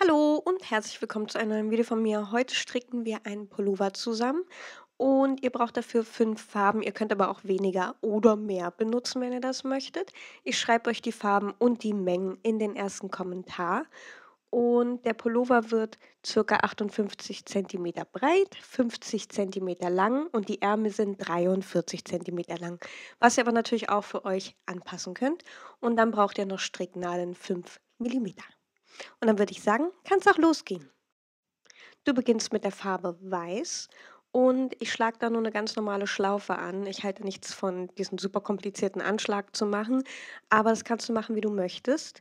Hallo und herzlich willkommen zu einem neuen Video von mir. Heute stricken wir einen Pullover zusammen und ihr braucht dafür 5 Farben. Ihr könnt aber auch weniger oder mehr benutzen, wenn ihr das möchtet. Ich schreibe euch die Farben und die Mengen in den ersten Kommentar. Und der Pullover wird ca. 58 Zentimeter breit, 50 Zentimeter lang und die Ärmel sind 43 Zentimeter lang, was ihr aber natürlich auch für euch anpassen könnt. Und dann braucht ihr noch Stricknadeln 5 Millimeter. Und dann würde ich sagen, kann es auch losgehen. Du beginnst mit der Farbe Weiß und ich schlage da nur eine ganz normale Schlaufe an. Ich halte nichts von diesem super komplizierten Anschlag zu machen, aber das kannst du machen, wie du möchtest.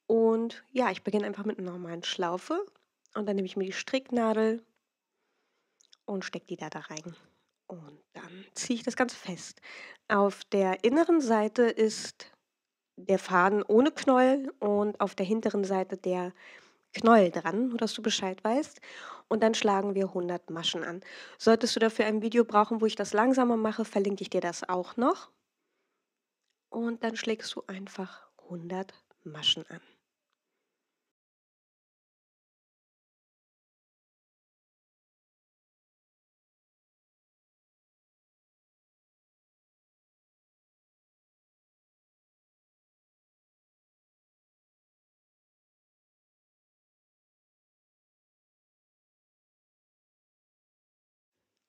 Und ja, ich beginne einfach mit einer normalen Schlaufe und dann nehme ich mir die Stricknadel und stecke die da rein. Und dann ziehe ich das Ganze fest. Auf der inneren Seite ist der Faden ohne Knäuel und auf der hinteren Seite der Knäuel dran, nur dass du Bescheid weißt. Und dann schlagen wir 100 Maschen an. Solltest du dafür ein Video brauchen, wo ich das langsamer mache, verlinke ich dir das auch noch. Und dann schlägst du einfach 100 Maschen an.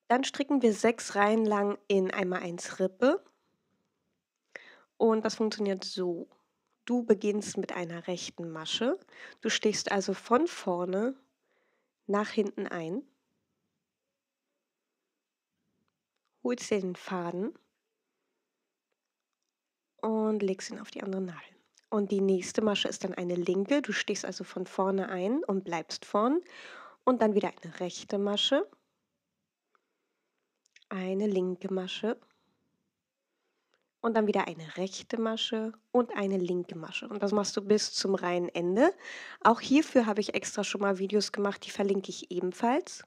Dann stricken wir 6 Reihen lang in einmal 1 Rippe. Und das funktioniert so. Du beginnst mit einer rechten Masche. Du stichst also von vorne nach hinten ein, holst dir den Faden und legst ihn auf die andere Nadel. Und die nächste Masche ist dann eine linke. Du stichst also von vorne ein und bleibst vorn. Und dann wieder eine rechte Masche, eine linke Masche und dann wieder eine rechte Masche und eine linke Masche. Und das machst du bis zum Reihenende. Auch hierfür habe ich extra schon mal Videos gemacht, die verlinke ich ebenfalls.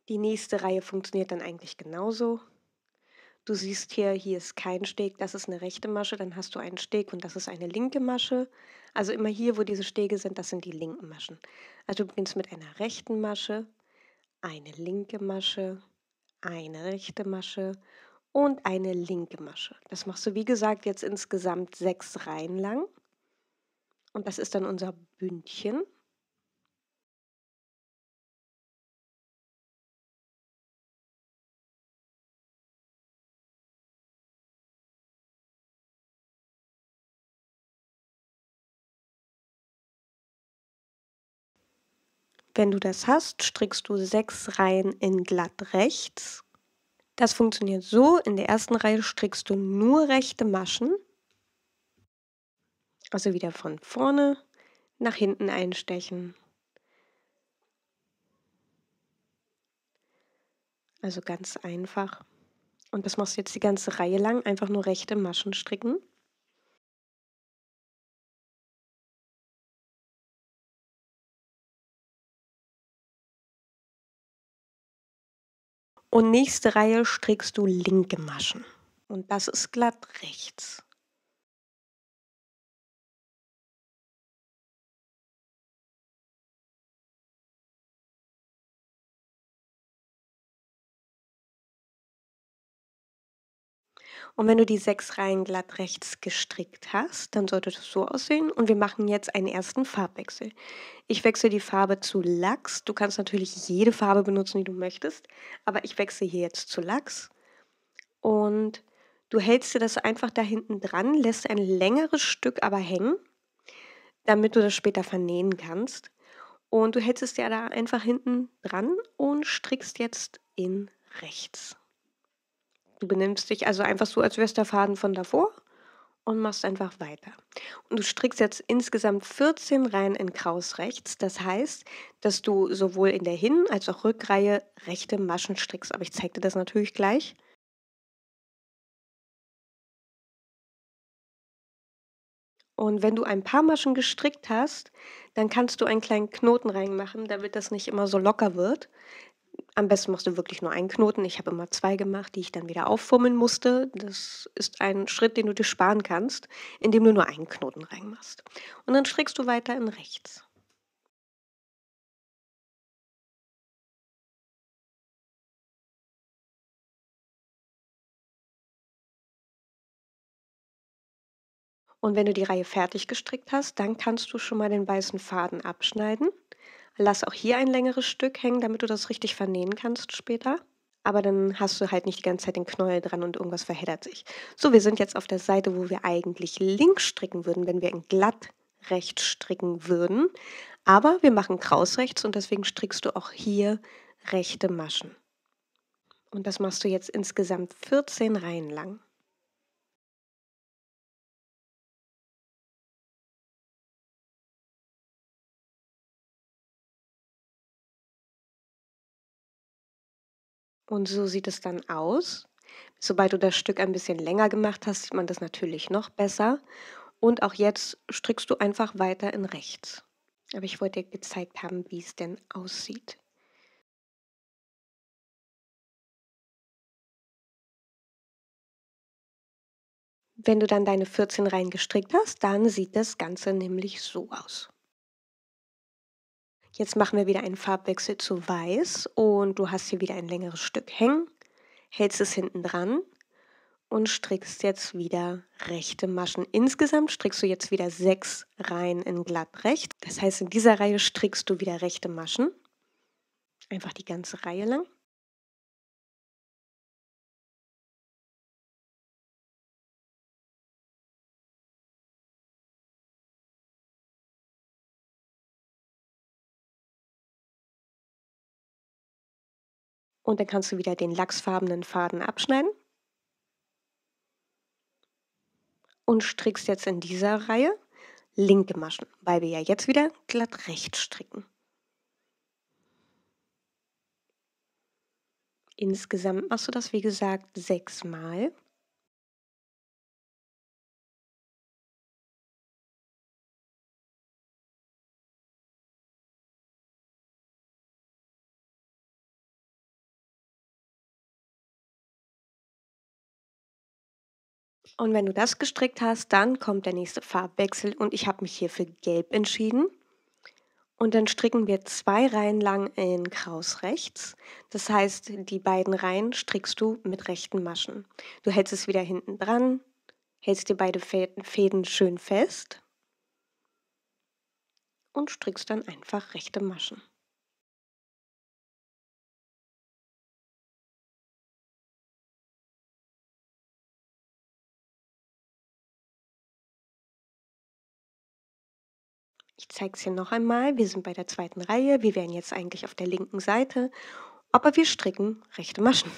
Die nächste Reihe funktioniert dann eigentlich genauso. Du siehst hier ist kein Steg, das ist eine rechte Masche, dann hast du einen Steg und das ist eine linke Masche. Also immer hier, wo diese Stege sind, das sind die linken Maschen. Also du beginnst mit einer rechten Masche, eine linke Masche, eine rechte Masche und eine linke Masche. Das machst du, wie gesagt, jetzt insgesamt 6 Reihen lang. Und das ist dann unser Bündchen. Wenn du das hast, strickst du 6 Reihen in glatt rechts. Das funktioniert so: In der ersten Reihe strickst du nur rechte Maschen, also wieder von vorne nach hinten einstechen. Also ganz einfach. Und das machst du jetzt die ganze Reihe lang, einfach nur rechte Maschen stricken. Und nächste Reihe strickst du linke Maschen. Und das ist glatt rechts. Und wenn du die 6 Reihen glatt rechts gestrickt hast, dann sollte das so aussehen. Und wir machen jetzt einen ersten Farbwechsel. Ich wechsle die Farbe zu Lachs. Du kannst natürlich jede Farbe benutzen, die du möchtest, aber ich wechsle hier jetzt zu Lachs. Und du hältst dir das einfach da hinten dran, lässt ein längeres Stück aber hängen, damit du das später vernähen kannst. Und du hältst es dir da einfach hinten dran und strickst jetzt in rechts. Du benimmst dich also einfach so, als wär's der Faden von davor und machst einfach weiter. Und du strickst jetzt insgesamt 14 Reihen in Kraus rechts. Das heißt, dass du sowohl in der Hin- als auch Rückreihe rechte Maschen strickst. Aber ich zeige dir das natürlich gleich. Und wenn du ein paar Maschen gestrickt hast, dann kannst du einen kleinen Knoten reinmachen, damit das nicht immer so locker wird. Am besten machst du wirklich nur einen Knoten. Ich habe immer 2 gemacht, die ich dann wieder auffummeln musste. Das ist ein Schritt, den du dir sparen kannst, indem du nur einen Knoten reinmachst. Und dann strickst du weiter in rechts. Und wenn du die Reihe fertig gestrickt hast, dann kannst du schon mal den weißen Faden abschneiden. Lass auch hier ein längeres Stück hängen, damit du das richtig vernähen kannst später. Aber dann hast du halt nicht die ganze Zeit den Knäuel dran und irgendwas verheddert sich. So, wir sind jetzt auf der Seite, wo wir eigentlich links stricken würden, wenn wir in glatt rechts stricken würden. Aber wir machen kraus rechts und deswegen strickst du auch hier rechte Maschen. Und das machst du jetzt insgesamt 14 Reihen lang. Und so sieht es dann aus. Sobald du das Stück ein bisschen länger gemacht hast, sieht man das natürlich noch besser. Und auch jetzt strickst du einfach weiter in rechts. Aber ich wollte dir gezeigt haben, wie es denn aussieht. Wenn du dann deine 14 Reihen gestrickt hast, dann sieht das Ganze nämlich so aus. Jetzt machen wir wieder einen Farbwechsel zu Weiß und du hast hier wieder ein längeres Stück hängen, hältst es hinten dran und strickst jetzt wieder rechte Maschen. Insgesamt strickst du jetzt wieder 6 Reihen in glatt rechts. Das heißt, in dieser Reihe strickst du wieder rechte Maschen, einfach die ganze Reihe lang. Und dann kannst du wieder den lachsfarbenen Faden abschneiden und strickst jetzt in dieser Reihe linke Maschen, weil wir ja jetzt wieder glatt rechts stricken. Insgesamt machst du das, wie gesagt, 6 Mal. Und wenn du das gestrickt hast, dann kommt der nächste Farbwechsel und ich habe mich hier für Gelb entschieden. Und dann stricken wir 2 Reihen lang in Kraus rechts. Das heißt, die beiden Reihen strickst du mit rechten Maschen. Du hältst es wieder hinten dran, hältst dir beide Fäden schön fest und strickst dann einfach rechte Maschen. Ich zeige es hier noch einmal. Wir sind bei der zweiten Reihe. Wir wären jetzt eigentlich auf der linken Seite, aber wir stricken rechte Maschen.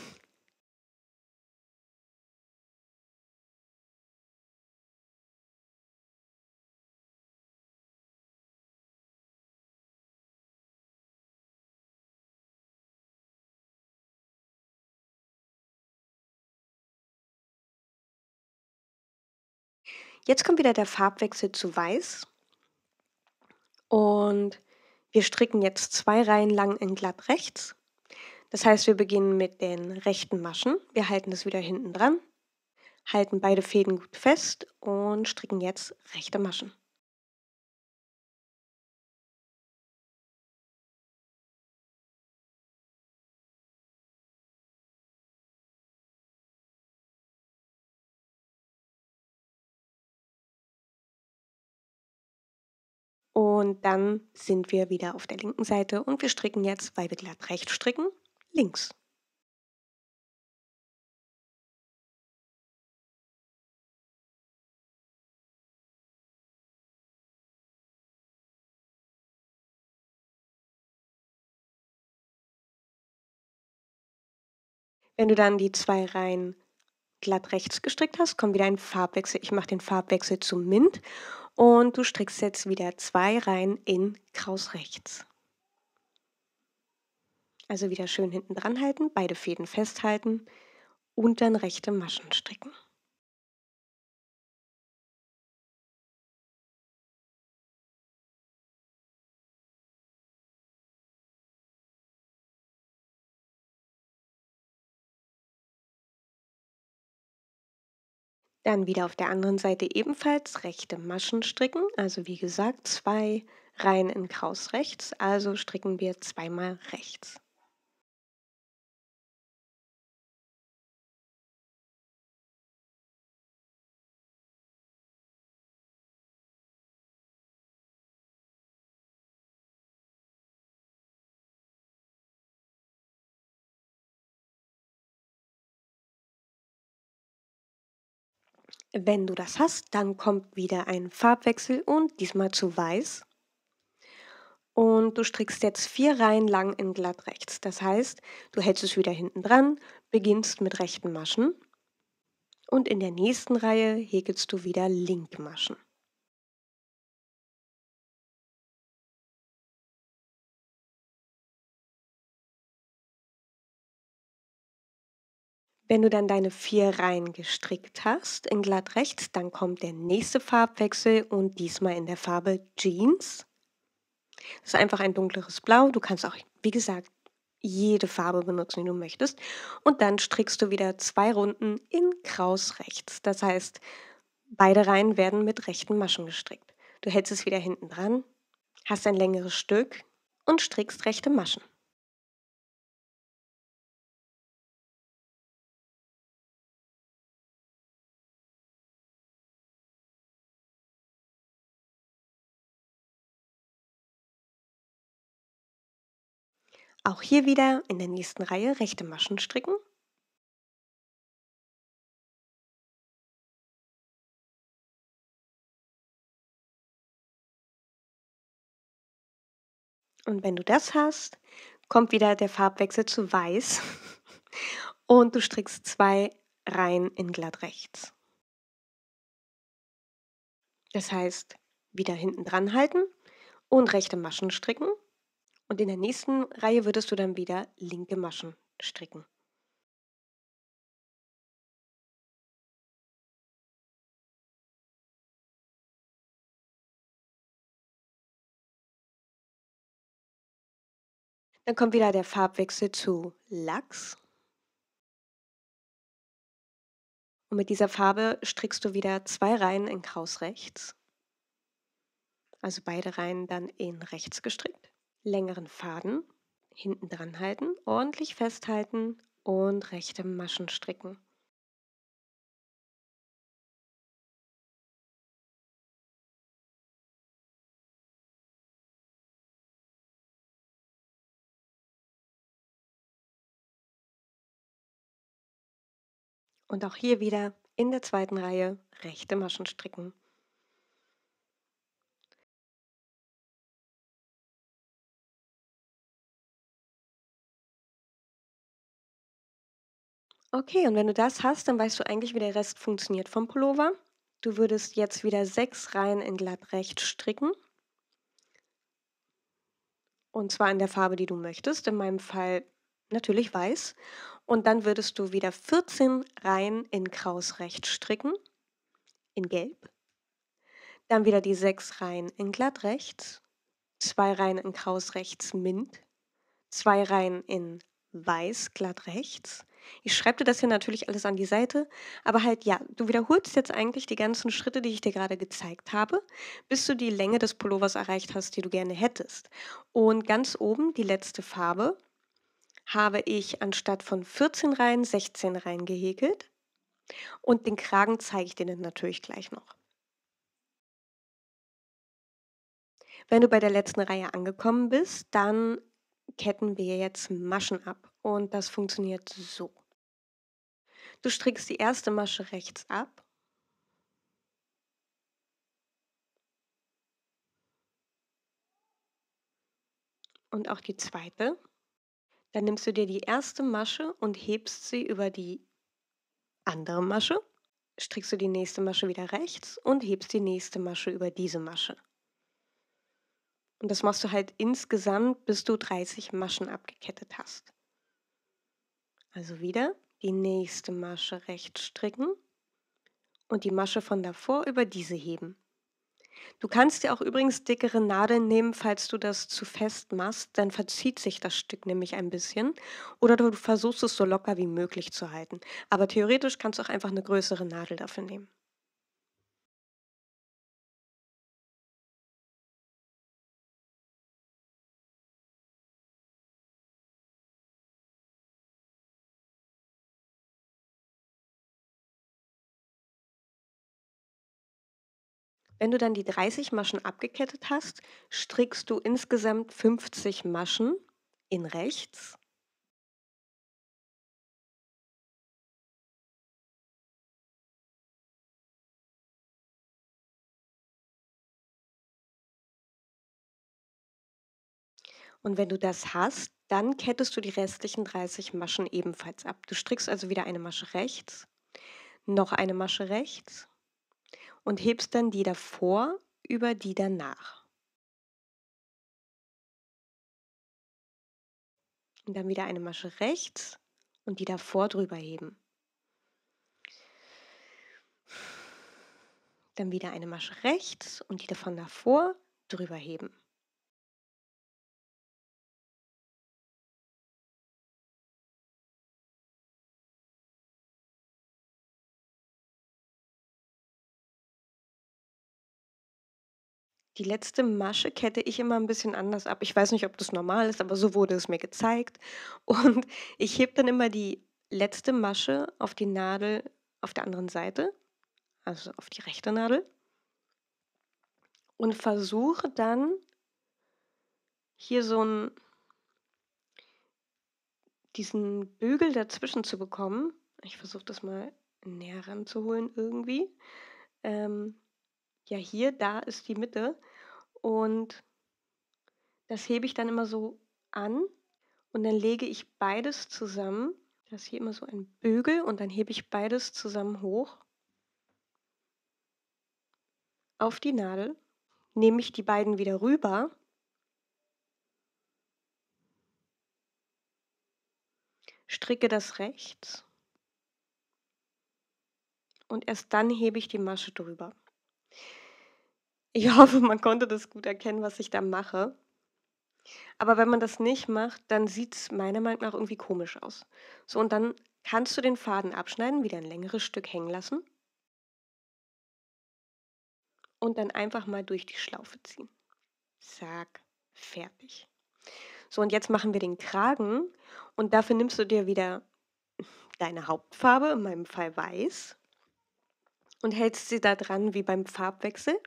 Jetzt kommt wieder der Farbwechsel zu Weiß und wir stricken jetzt 2 Reihen lang in glatt rechts. Das heißt, wir beginnen mit den rechten Maschen. Wir halten es wieder hinten dran, halten beide Fäden gut fest und stricken jetzt rechte Maschen. Und dann sind wir wieder auf der linken Seite und wir stricken jetzt, weil wir glatt rechts stricken, links. Wenn du dann die 2 Reihen glatt rechts gestrickt hast, kommt wieder ein Farbwechsel. Ich mache den Farbwechsel zu Mint und du strickst jetzt wieder 2 Reihen in Kraus rechts. Also wieder schön hinten dran halten, beide Fäden festhalten und dann rechte Maschen stricken. Dann wieder auf der anderen Seite ebenfalls rechte Maschen stricken. Also wie gesagt, 2 Reihen in Kraus rechts, also stricken wir zweimal rechts. Wenn du das hast, dann kommt wieder ein Farbwechsel und diesmal zu Weiß. Und du strickst jetzt 4 Reihen lang in glatt rechts. Das heißt, du hältst es wieder hinten dran, beginnst mit rechten Maschen und in der nächsten Reihe häkelst du wieder linke Maschen. Wenn du dann deine 4 Reihen gestrickt hast in glatt rechts, dann kommt der nächste Farbwechsel und diesmal in der Farbe Jeans. Das ist einfach ein dunkleres Blau. Du kannst auch, wie gesagt, jede Farbe benutzen, die du möchtest. Und dann strickst du wieder 2 Runden in Kraus rechts. Das heißt, beide Reihen werden mit rechten Maschen gestrickt. Du hältst es wieder hinten dran, hast ein längeres Stück und strickst rechte Maschen. Auch hier wieder in der nächsten Reihe rechte Maschen stricken. Und wenn du das hast, kommt wieder der Farbwechsel zu Weiß und du strickst 2 Reihen in glatt rechts. Das heißt, wieder hinten dran halten und rechte Maschen stricken und in der nächsten Reihe würdest du dann wieder linke Maschen stricken. Dann kommt wieder der Farbwechsel zu Lachs und mit dieser Farbe strickst du wieder 2 Reihen in Kraus rechts, also beide Reihen dann in rechts gestrickt. Längeren Faden, hinten dran halten, ordentlich festhalten und rechte Maschen stricken. Und auch hier wieder in der zweiten Reihe rechte Maschen stricken. Okay, und wenn du das hast, dann weißt du eigentlich, wie der Rest funktioniert vom Pullover. Du würdest jetzt wieder 6 Reihen in glatt rechts stricken. Und zwar in der Farbe, die du möchtest. In meinem Fall natürlich weiß. Und dann würdest du wieder 14 Reihen in Kraus rechts stricken, in Gelb. Dann wieder die 6 Reihen in glatt rechts, 2 Reihen in Kraus rechts Mint, 2 Reihen in Weiß glatt rechts. Ich schreibe dir das hier natürlich alles an die Seite, aber halt ja, du wiederholst jetzt eigentlich die ganzen Schritte, die ich dir gerade gezeigt habe, bis du die Länge des Pullovers erreicht hast, die du gerne hättest. Und ganz oben, die letzte Farbe, habe ich anstatt von 14 Reihen 16 Reihen gehäkelt und den Kragen zeige ich dir dann natürlich gleich noch. Wenn du bei der letzten Reihe angekommen bist, dann ketten wir jetzt Maschen ab und das funktioniert so. Du strickst die erste Masche rechts ab und auch die zweite. Dann nimmst du dir die erste Masche und hebst sie über die andere Masche. Strickst du die nächste Masche wieder rechts und hebst die nächste Masche über diese Masche. Und das machst du halt insgesamt, bis du 30 Maschen abgekettet hast. Also wieder die nächste Masche rechts stricken und die Masche von davor über diese heben. Du kannst dir auch übrigens dickere Nadeln nehmen, falls du das zu fest machst, dann verzieht sich das Stück nämlich ein bisschen. Oder du versuchst es so locker wie möglich zu halten. Aber theoretisch kannst du auch einfach eine größere Nadel dafür nehmen. Wenn du dann die 30 Maschen abgekettet hast, strickst du insgesamt 50 Maschen in rechts. Und wenn du das hast, dann kettest du die restlichen 30 Maschen ebenfalls ab. Du strickst also wieder eine Masche rechts, noch eine Masche rechts und hebst dann die davor über die danach. Und dann wieder eine Masche rechts und die davor drüber heben. Dann wieder eine Masche rechts und die davon davor drüber heben. Die letzte Masche kette ich immer ein bisschen anders ab. Ich weiß nicht, ob das normal ist, aber so wurde es mir gezeigt. Und ich hebe dann immer die letzte Masche auf die Nadel auf der anderen Seite, also auf die rechte Nadel, und versuche dann hier so 'n diesen Bügel dazwischen zu bekommen. Ich versuche das mal näher ranzuholen irgendwie. Ähm, ja, hier, da ist die Mitte und das hebe ich dann immer so an und dann lege ich beides zusammen. Da ist hier immer so ein Bügel und dann hebe ich beides zusammen hoch auf die Nadel, nehme ich die beiden wieder rüber, stricke das rechts und erst dann hebe ich die Masche drüber. Ich hoffe, man konnte das gut erkennen, was ich da mache. Aber wenn man das nicht macht, dann sieht's meiner Meinung nach irgendwie komisch aus. So, und dann kannst du den Faden abschneiden, wieder ein längeres Stück hängen lassen und dann einfach mal durch die Schlaufe ziehen. Zack, fertig. So, und jetzt machen wir den Kragen und dafür nimmst du dir wieder deine Hauptfarbe, in meinem Fall weiß, und hältst sie da dran wie beim Farbwechsel,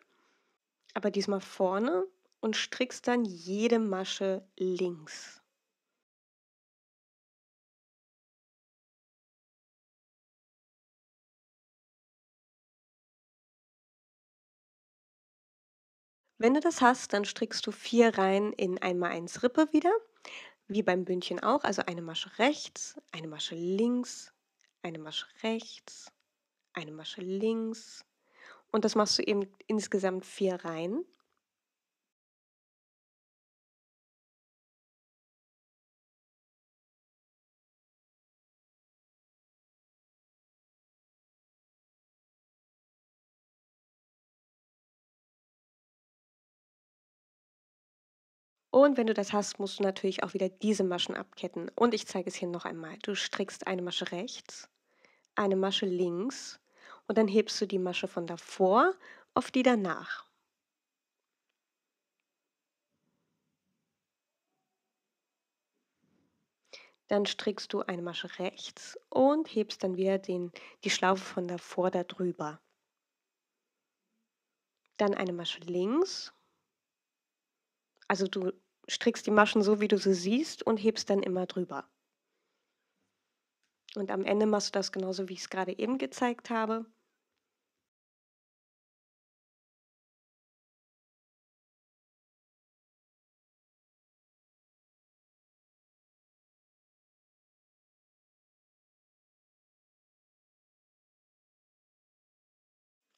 aber diesmal vorne und strickst dann jede Masche links. Wenn du das hast, dann strickst du 4 Reihen in 1x1 Rippe wieder, wie beim Bündchen auch, also eine Masche rechts, eine Masche links, eine Masche rechts, eine Masche links und das machst du eben insgesamt 4 Reihen. Und wenn du das hast, musst du natürlich auch wieder diese Maschen abketten. Und ich zeige es hier noch einmal. Du strickst eine Masche rechts, eine Masche links und dann hebst du die Masche von davor auf die danach. Dann strickst du eine Masche rechts und hebst dann wieder die Schlaufe von davor da drüber. Dann eine Masche links. Also du strickst die Maschen so, wie du sie siehst und hebst dann immer drüber. Und am Ende machst du das genauso, wie ich es gerade eben gezeigt habe.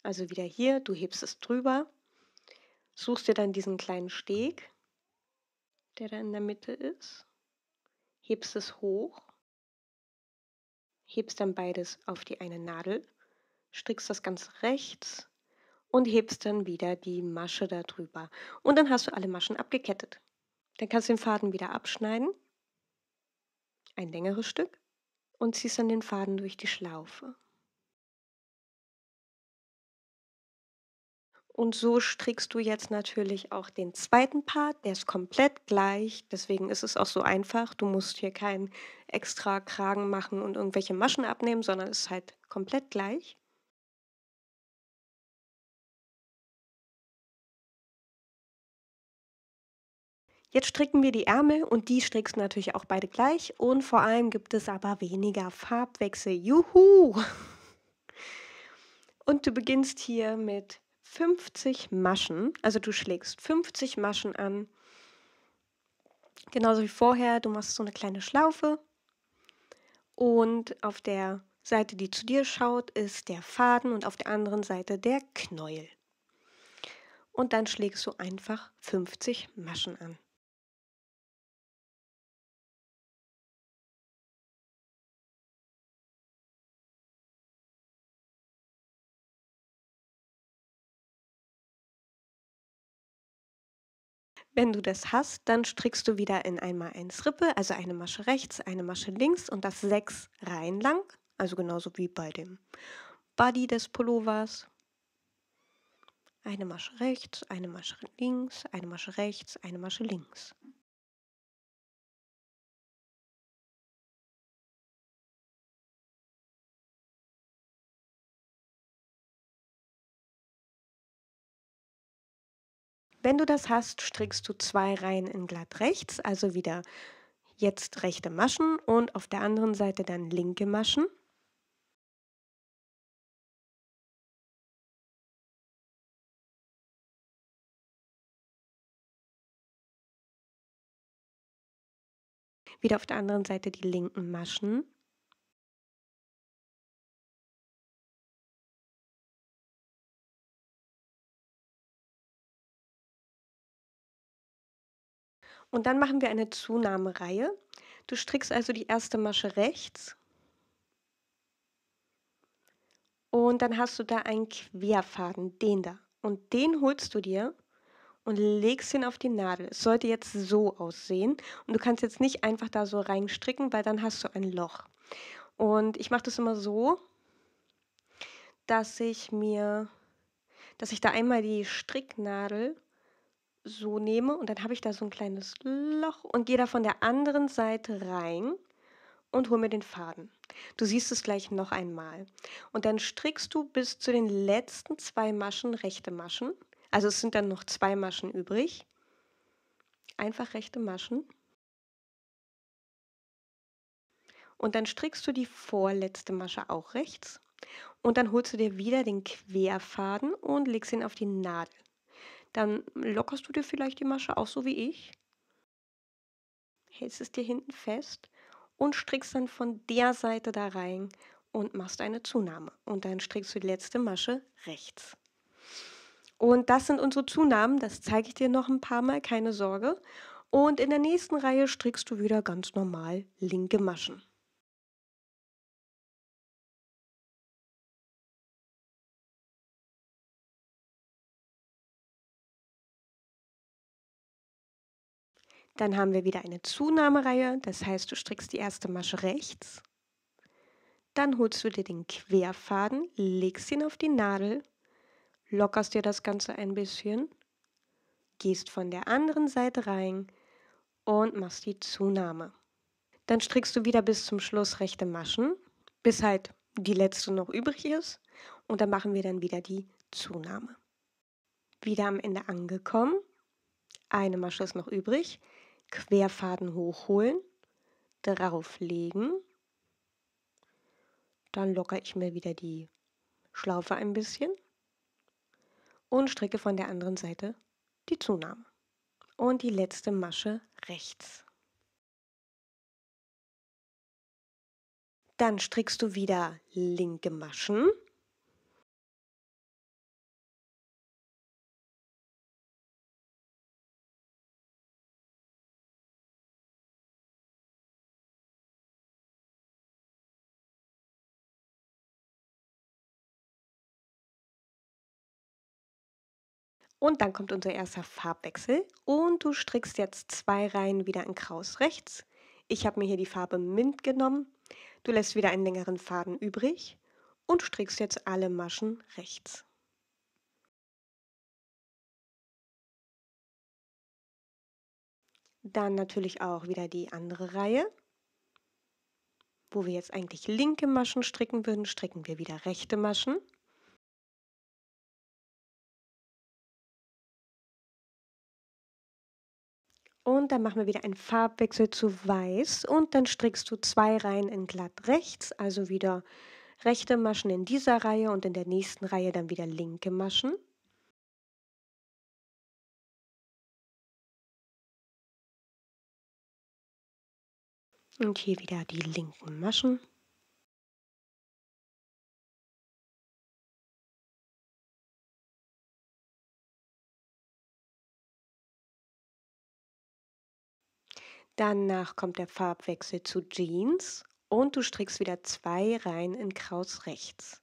Also wieder hier, du hebst es drüber, suchst dir dann diesen kleinen Steg, der da in der Mitte ist, hebst es hoch, hebst dann beides auf die eine Nadel, strickst das Ganze rechts und hebst dann wieder die Masche da drüber. Und dann hast du alle Maschen abgekettet. Dann kannst du den Faden wieder abschneiden, ein längeres Stück, und ziehst dann den Faden durch die Schlaufe. Und so strickst du jetzt natürlich auch den zweiten Part, der ist komplett gleich, deswegen ist es auch so einfach. Du musst hier keinen extra Kragen machen und irgendwelche Maschen abnehmen, sondern es ist halt komplett gleich. Jetzt stricken wir die Ärmel und die strickst du natürlich auch beide gleich und vor allem gibt es aber weniger Farbwechsel. Juhu! Und du beginnst hier mit 50 Maschen, also du schlägst 50 Maschen an, genauso wie vorher. Du machst so eine kleine Schlaufe und auf der Seite, die zu dir schaut, ist der Faden und auf der anderen Seite der Knäuel. Und dann schlägst du einfach 50 Maschen an. Wenn du das hast, dann strickst du wieder in 1x1 Rippe, also eine Masche rechts, eine Masche links und das 6 Reihen lang, also genauso wie bei dem Body des Pullovers. Eine Masche rechts, eine Masche links, eine Masche rechts, eine Masche links. Wenn du das hast, strickst du 2 Reihen in glatt rechts, also wieder jetzt rechte Maschen und auf der anderen Seite dann linke Maschen. Wieder auf der anderen Seite die linken Maschen. Und dann machen wir eine Zunahmereihe. Du strickst also die erste Masche rechts und dann hast du da einen Querfaden, den da. Und den holst du dir und legst ihn auf die Nadel. Es sollte jetzt so aussehen und du kannst jetzt nicht einfach da so reinstricken, weil dann hast du ein Loch. Und ich mache das immer so, dass ich da einmal die Stricknadel so nehme und dann habe ich da so ein kleines Loch und gehe da von der anderen Seite rein und hole mir den Faden. Du siehst es gleich noch einmal. Und dann strickst du bis zu den letzten 2 Maschen rechte Maschen. Also es sind dann noch 2 Maschen übrig. Einfach rechte Maschen. Und dann strickst du die vorletzte Masche auch rechts. Und dann holst du dir wieder den Querfaden und legst ihn auf die Nadel. Dann lockerst du dir vielleicht die Masche auch so wie ich, hältst es dir hinten fest und strickst dann von der Seite da rein und machst eine Zunahme. Und dann strickst du die letzte Masche rechts. Und das sind unsere Zunahmen, das zeige ich dir noch ein paar Mal, keine Sorge. Und in der nächsten Reihe strickst du wieder ganz normal linke Maschen. Dann haben wir wieder eine Zunahmereihe, das heißt, du strickst die erste Masche rechts, dann holst du dir den Querfaden, legst ihn auf die Nadel, lockerst dir das Ganze ein bisschen, gehst von der anderen Seite rein und machst die Zunahme. Dann strickst du wieder bis zum Schluss rechte Maschen, bis halt die letzte noch übrig ist und dann machen wir dann wieder die Zunahme. Wieder am Ende angekommen, eine Masche ist noch übrig, Querfaden hochholen, drauflegen, dann lockere ich mir wieder die Schlaufe ein bisschen und stricke von der anderen Seite die Zunahme. Und die letzte Masche rechts. Dann strickst du wieder linke Maschen Und dann kommt unser erster Farbwechsel und du strickst jetzt 2 Reihen wieder in Kraus rechts. Ich habe mir hier die Farbe Mint genommen. Du lässt wieder einen längeren Faden übrig und strickst jetzt alle Maschen rechts. Dann natürlich auch wieder die andere Reihe. Wo wir jetzt eigentlich linke Maschen stricken würden, stricken wir wieder rechte Maschen. Und dann machen wir wieder einen Farbwechsel zu Weiß und dann strickst du 2 Reihen in glatt rechts, also wieder rechte Maschen in dieser Reihe und in der nächsten Reihe dann wieder linke Maschen. Und hier wieder die linken Maschen. Danach kommt der Farbwechsel zu Jeans und du strickst wieder 2 Reihen in Kraus rechts.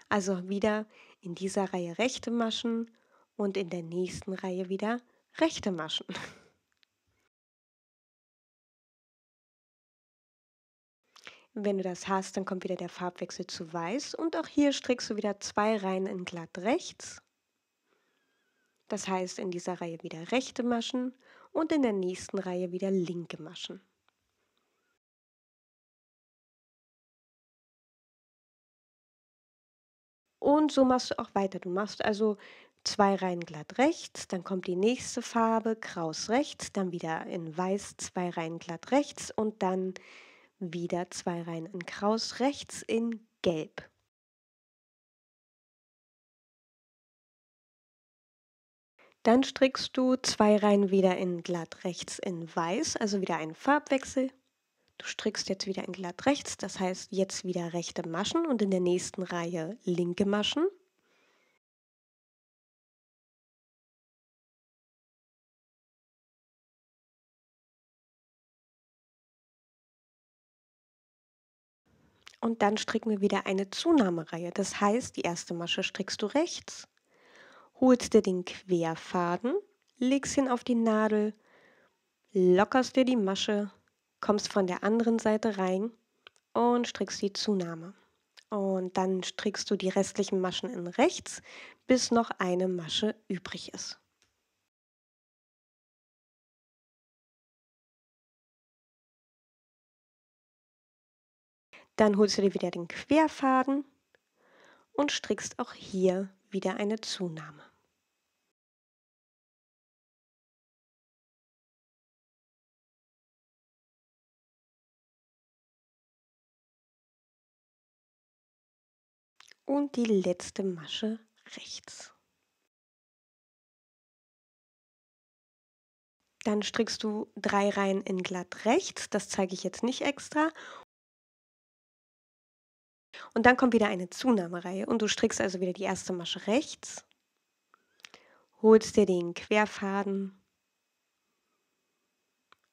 Also wieder in dieser Reihe rechte Maschen und in der nächsten Reihe wieder rechte Maschen. Wenn du das hast, dann kommt wieder der Farbwechsel zu Weiß und auch hier strickst du wieder 2 Reihen in glatt rechts. Das heißt, in dieser Reihe wieder rechte Maschen und in der nächsten Reihe wieder linke Maschen. Und so machst du auch weiter. Du machst also 2 Reihen glatt rechts, dann kommt die nächste Farbe, Kraus rechts, dann wieder in Weiß 2 Reihen glatt rechts und dann wieder 2 Reihen in Kraus rechts in Gelb. Dann strickst du 2 Reihen wieder in glatt rechts in Weiß, also wieder einen Farbwechsel. Du strickst jetzt wieder in glatt rechts, das heißt jetzt wieder rechte Maschen und in der nächsten Reihe linke Maschen. Und dann stricken wir wieder eine Zunahmereihe. Das heißt, die erste Masche strickst du rechts, holst dir den Querfaden, legst ihn auf die Nadel, lockerst dir die Masche, kommst von der anderen Seite rein und strickst die Zunahme. Und dann strickst du die restlichen Maschen in rechts, bis noch eine Masche übrig ist. Dann holst du dir wieder den Querfaden und strickst auch hier wieder eine Zunahme. Und die letzte Masche rechts. Dann strickst du 3 Reihen in glatt rechts, das zeige ich jetzt nicht extra. Und dann kommt wieder eine Zunahmereihe und du strickst also wieder die erste Masche rechts, holst dir den Querfaden,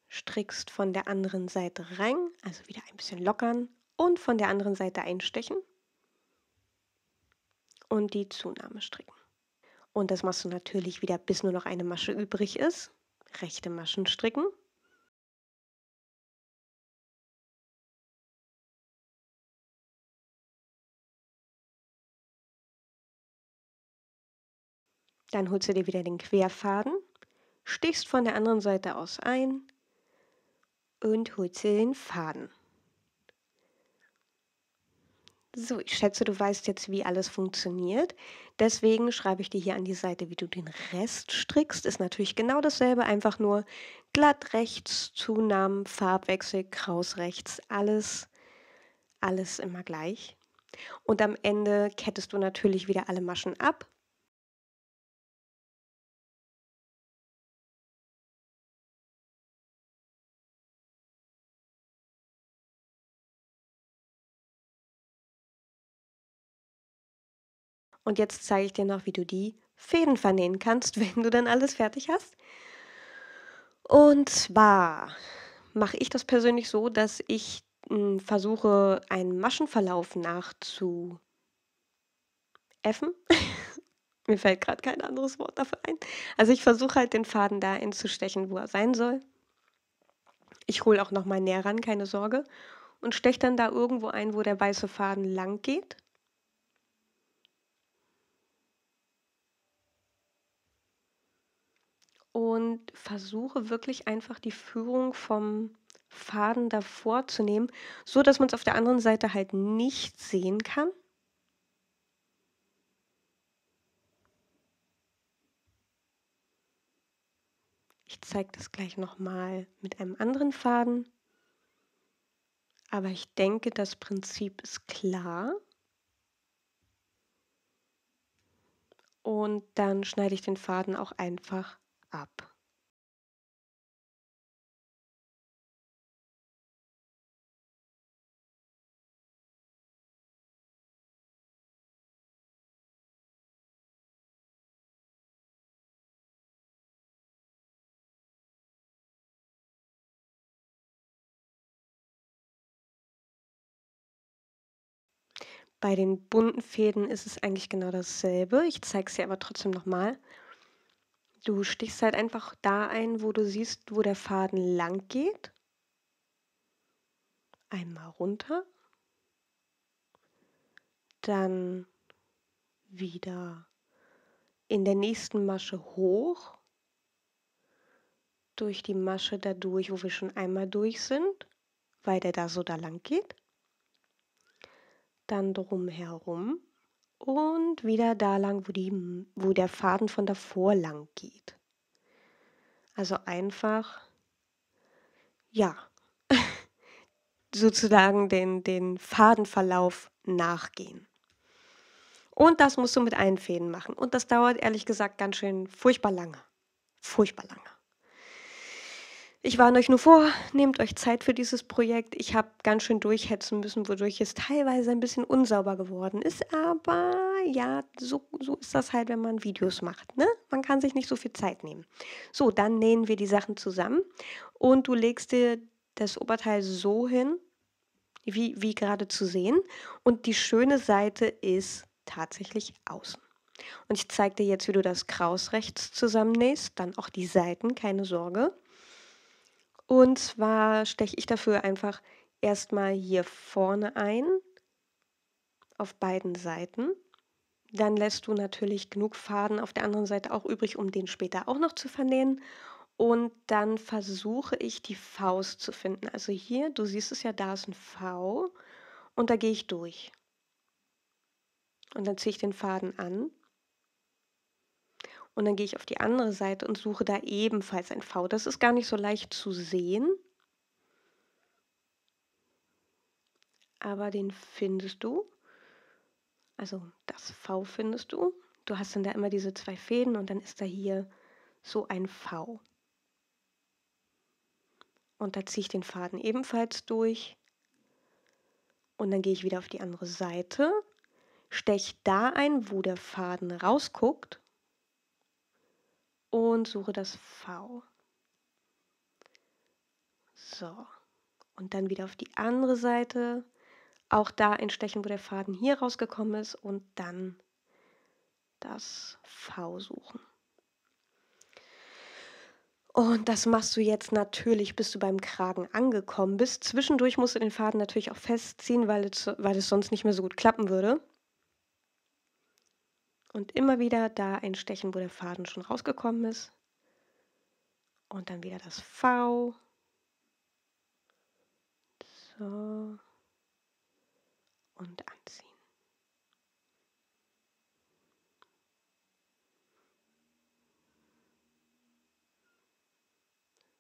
strickst von der anderen Seite rein, also wieder ein bisschen lockern und von der anderen Seite einstechen und die Zunahme stricken. Und das machst du natürlich wieder, bis nur noch eine Masche übrig ist. Rechte Maschen stricken. Dann holst du dir wieder den Querfaden, stichst von der anderen Seite aus ein und holst dir den Faden. So, ich schätze, du weißt jetzt, wie alles funktioniert. Deswegen schreibe ich dir hier an die Seite, wie du den Rest strickst. Ist natürlich genau dasselbe, einfach nur glatt rechts, Zunahmen, Farbwechsel, Kraus rechts, alles immer gleich. Und am Ende kettest du natürlich wieder alle Maschen ab. Und jetzt zeige ich dir noch, wie du die Fäden vernähen kannst, wenn du dann alles fertig hast. Und zwar mache ich das persönlich so, dass ich versuche, einen Maschenverlauf nachzuäffen. Mir fällt gerade kein anderes Wort dafür ein. Also, ich versuche halt, den Faden da einzustechen, wo er sein soll. Ich hole auch noch mal näher ran, keine Sorge, und steche dann da irgendwo ein, wo der weiße Faden lang geht. Und versuche wirklich einfach die Führung vom Faden davor zu nehmen, so dass man es auf der anderen Seite halt nicht sehen kann. Ich zeige das gleich noch mal mit einem anderen Faden, aber ich denke, das Prinzip ist klar. Und dann schneide ich den Faden auch einfach ab. Bei den bunten Fäden ist es eigentlich genau dasselbe. Ich zeige es dir aber trotzdem noch mal. Du stichst halt einfach da ein, wo du siehst, wo der Faden lang geht. Einmal runter, dann wieder in der nächsten Masche hoch, durch die Masche da durch, wo wir schon einmal durch sind, weil der da lang geht. Dann drum herum und wieder da lang, wo der Faden von davor lang geht. Also einfach, ja, sozusagen den Fadenverlauf nachgehen. Und das musst du mit allen Fäden machen. Und das dauert ehrlich gesagt ganz schön furchtbar lange. Furchtbar lange. Ich warne euch nur vor, nehmt euch Zeit für dieses Projekt. Ich habe ganz schön durchhetzen müssen, wodurch es teilweise ein bisschen unsauber geworden ist. Aber ja, so ist das halt, wenn man Videos macht, ne? Man kann sich nicht so viel Zeit nehmen. So, dann nähen wir die Sachen zusammen und du legst dir das Oberteil so hin, wie gerade zu sehen. Und die schöne Seite ist tatsächlich außen. Und ich zeige dir jetzt, wie du das Kraus rechts zusammennähst, dann auch die Seiten, keine Sorge. Und zwar steche ich dafür einfach erstmal hier vorne ein, auf beiden Seiten. Dann lässt du natürlich genug Faden auf der anderen Seite auch übrig, um den später auch noch zu vernähen. Und dann versuche ich die Faust zu finden. Also hier, du siehst es ja, da ist ein V und da gehe ich durch. Und dann ziehe ich den Faden an. Und dann gehe ich auf die andere Seite und suche da ebenfalls ein V. Das ist gar nicht so leicht zu sehen, aber den findest du. Also das V findest du. Du hast dann da immer diese zwei Fäden und dann ist da hier so ein V. Und da ziehe ich den Faden ebenfalls durch. Und dann gehe ich wieder auf die andere Seite, steche da ein, wo der Faden rausguckt und suche das V. So, und dann wieder auf die andere Seite, auch da einstechen, wo der Faden hier rausgekommen ist und dann das V suchen. Und das machst du jetzt natürlich, bis du beim Kragen angekommen bist. Zwischendurch musst du den Faden natürlich auch festziehen, weil es sonst nicht mehr so gut klappen würde. Und immer wieder da einstechen, wo der Faden schon rausgekommen ist. Und dann wieder das V. So. Und anziehen.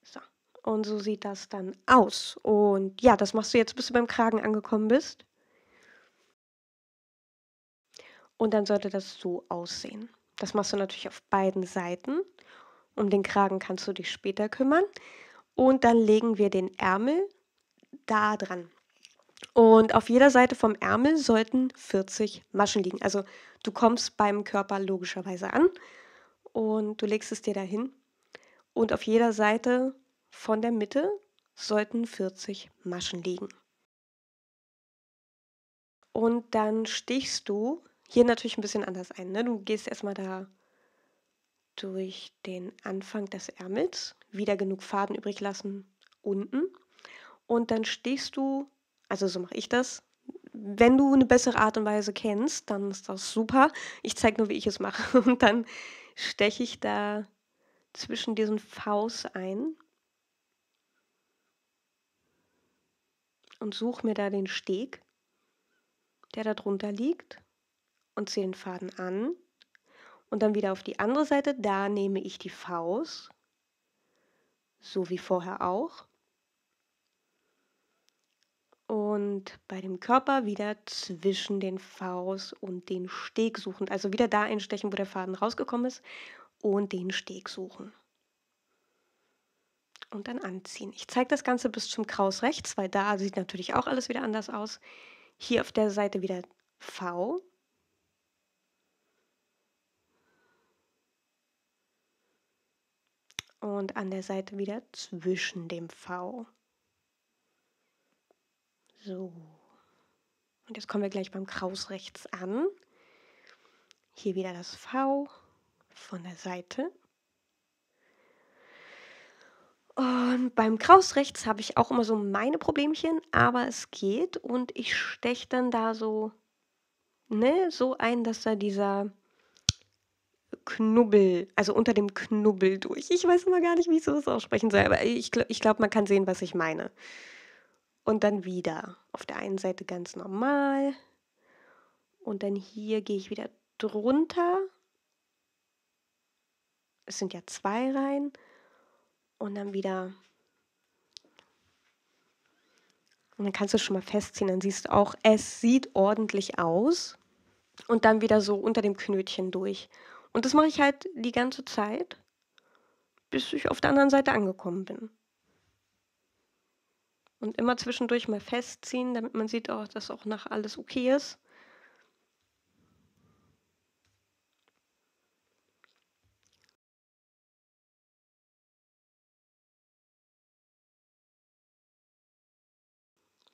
So. Und so sieht das dann aus. Und ja, das machst du jetzt, bis du beim Kragen angekommen bist. Und dann sollte das so aussehen. Das machst du natürlich auf beiden Seiten. Um den Kragen kannst du dich später kümmern. Und dann legen wir den Ärmel da dran. Und auf jeder Seite vom Ärmel sollten 40 Maschen liegen. Also du kommst beim Körper logischerweise an und du legst es dir dahin. Und auf jeder Seite von der Mitte sollten 40 Maschen liegen. Und dann stichst du Hier natürlich ein bisschen anders ein, ne? Du gehst erst mal da durch den Anfang des Ärmels, wieder genug Faden übrig lassen unten und dann stichst du, also so mache ich das. Wenn du eine bessere Art und Weise kennst, dann ist das super. Ich zeige nur, wie ich es mache und dann steche ich da zwischen diesen Vs ein und suche mir da den Steg, der da drunter liegt und ziehe den Faden an und dann wieder auf die andere Seite, da nehme ich die Vs, so wie vorher auch. Und bei dem Körper wieder zwischen den Vs und den Steg suchen. Also wieder da einstechen, wo der Faden rausgekommen ist und den Steg suchen. Und dann anziehen. Ich zeige das Ganze bis zum Kraus rechts, weil da sieht natürlich auch alles wieder anders aus. Hier auf der Seite wieder V. Und an der Seite wieder zwischen dem V. So. Und jetzt kommen wir gleich beim Kraus rechts an. Hier wieder das V von der Seite. Und beim Kraus rechts habe ich auch immer so meine Problemchen, aber es geht und ich steche dann da so, ne, so ein, dass da dieser Knubbel, also unter dem Knubbel durch. Ich weiß immer gar nicht, wie ich sowas aussprechen soll, aber ich glaube, man kann sehen, was ich meine. Und dann wieder auf der einen Seite ganz normal und dann hier gehe ich wieder drunter. Es sind ja 2 Reihen und dann wieder. Und dann kannst du schon mal festziehen, dann siehst du auch, es sieht ordentlich aus. Und dann wieder so unter dem Knötchen durch. Und das mache ich halt die ganze Zeit, bis ich auf der anderen Seite angekommen bin. Und immer zwischendurch mal festziehen, damit man sieht, auch, dass auch nach alles okay ist.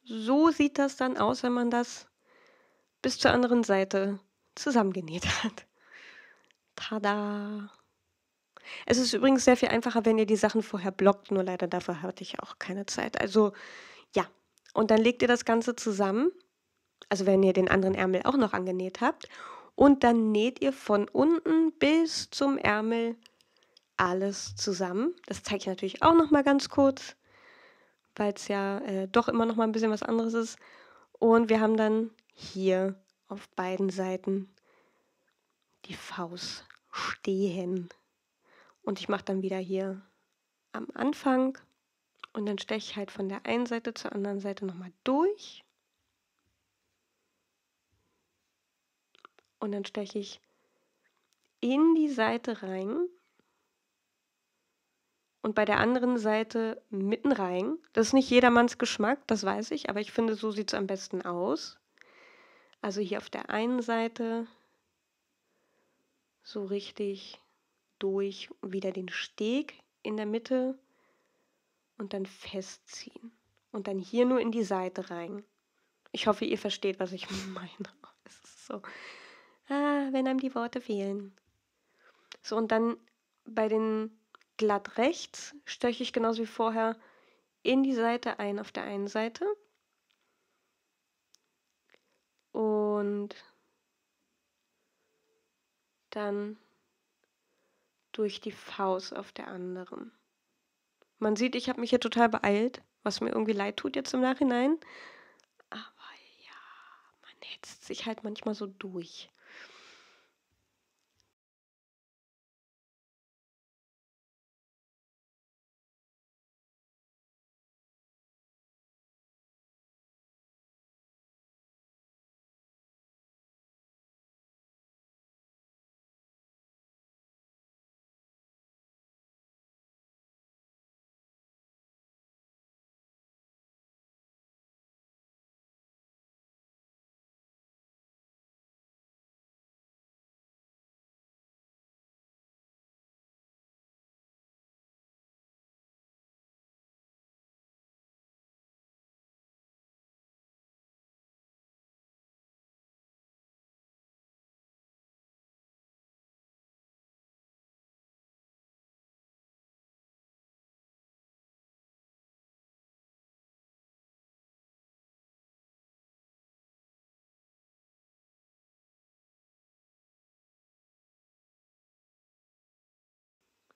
So sieht das dann aus, wenn man das bis zur anderen Seite zusammengenäht hat. Tada! Es ist übrigens sehr viel einfacher, wenn ihr die Sachen vorher blockt, nur leider dafür hatte ich auch keine Zeit. Also ja, und dann legt ihr das Ganze zusammen, also wenn ihr den anderen Ärmel auch noch angenäht habt, und dann näht ihr von unten bis zum Ärmel alles zusammen. Das zeige ich natürlich auch noch mal ganz kurz, weil es ja doch immer noch mal ein bisschen was anderes ist. Und wir haben dann hier auf beiden Seiten die Faust stehen. Und ich mache dann wieder hier am Anfang und dann steche ich halt von der einen Seite zur anderen Seite nochmal durch. Und dann steche ich in die Seite rein und bei der anderen Seite mitten rein. Das ist nicht jedermanns Geschmack, das weiß ich, aber ich finde, so sieht es am besten aus. Also hier auf der einen Seite so richtig durch, wieder den Steg in der Mitte und dann festziehen. Und dann hier nur in die Seite rein. Ich hoffe, ihr versteht, was ich meine. Es ist so, wenn einem die Worte fehlen. So, und dann bei den glatt rechts steche ich genauso wie vorher in die Seite ein auf der einen Seite und dann durch die Faust auf der anderen. Man sieht, ich habe mich hier total beeilt, was mir irgendwie leid tut jetzt im Nachhinein. Aber ja, man hetzt sich halt manchmal so durch.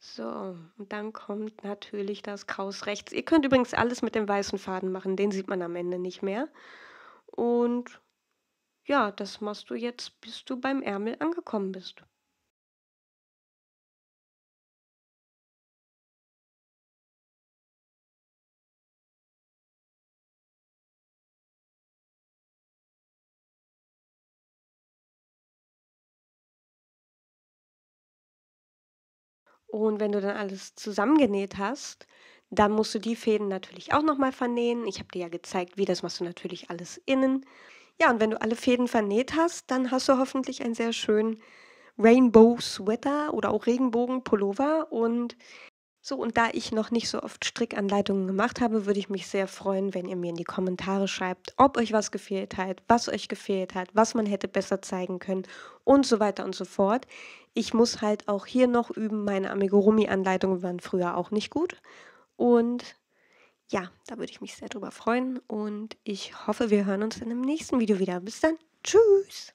So, und dann kommt natürlich das Kraus rechts. Ihr könnt übrigens alles mit dem weißen Faden machen, den sieht man am Ende nicht mehr. Und ja, das machst du jetzt, bis du beim Ärmel angekommen bist. Und wenn du dann alles zusammengenäht hast, dann musst du die Fäden natürlich auch noch mal vernähen. Ich habe dir ja gezeigt, wie, das machst du natürlich alles innen. Ja, und wenn du alle Fäden vernäht hast, dann hast du hoffentlich einen sehr schönen Rainbow-Sweater oder auch Regenbogen-Pullover. Und so, und da ich noch nicht so oft Strickanleitungen gemacht habe, würde ich mich sehr freuen, wenn ihr mir in die Kommentare schreibt, ob euch was gefehlt hat, was euch gefehlt hat, was man hätte besser zeigen können und so weiter und so fort. Ich muss halt auch hier noch üben. Meine Amigurumi-Anleitungen waren früher auch nicht gut. Und ja, da würde ich mich sehr drüber freuen. Und ich hoffe, wir hören uns in dem nächsten Video wieder. Bis dann. Tschüss.